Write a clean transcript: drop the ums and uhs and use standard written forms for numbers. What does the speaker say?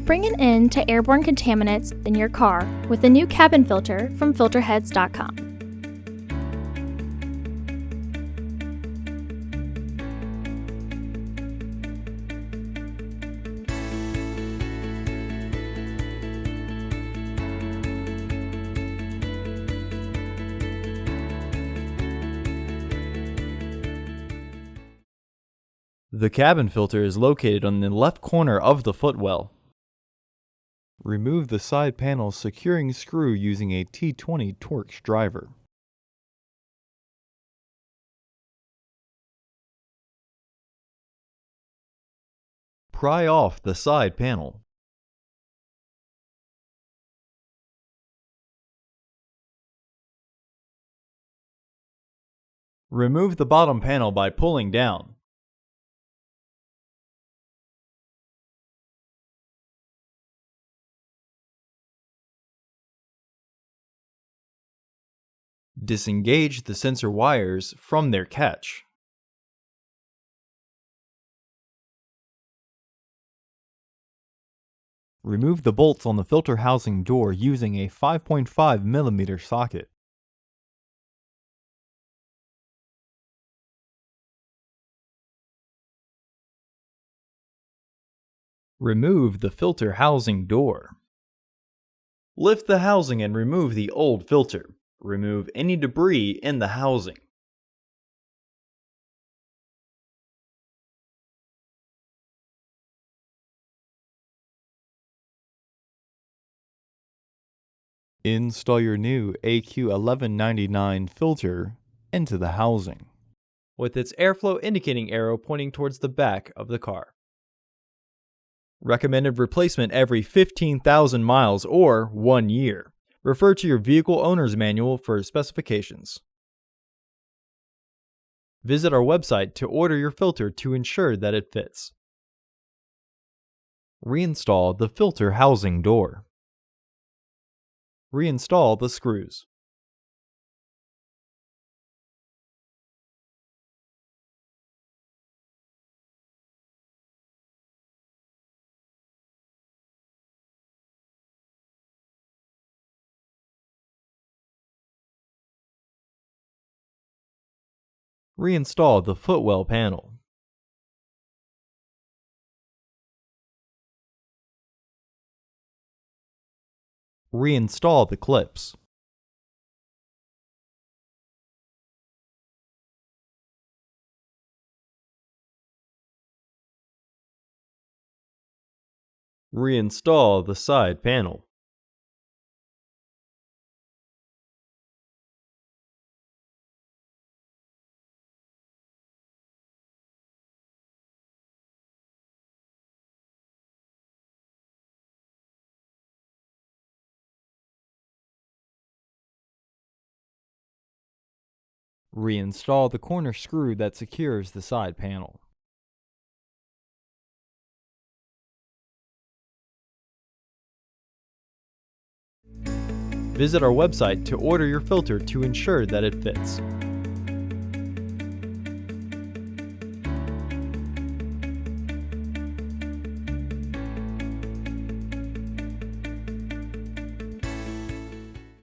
Bring an end to airborne contaminants in your car with the new cabin filter from Filterheads.com. The cabin filter is located on the left corner of the footwell. Remove the side panel securing screw using a T20 Torx driver. Pry off the side panel. Remove the bottom panel by pulling down. Disengage the sensor wires from their catch. Remove the bolts on the filter housing door using a 5.5mm socket. Remove the filter housing door. Lift the housing and remove the old filter. Remove any debris in the housing. Install your new AQ1119 filter into the housing, with its airflow indicating arrow pointing towards the back of the car. Recommended replacement every 15,000 miles or 1 year. Refer to your vehicle owner's manual for specifications. Visit our website to order your filter to ensure that it fits. Reinstall the filter housing door. Reinstall the screws. Reinstall the footwell panel. Reinstall the clips. Reinstall the side panel. Reinstall the corner screw that secures the side panel. Visit our website to order your filter to ensure that it fits.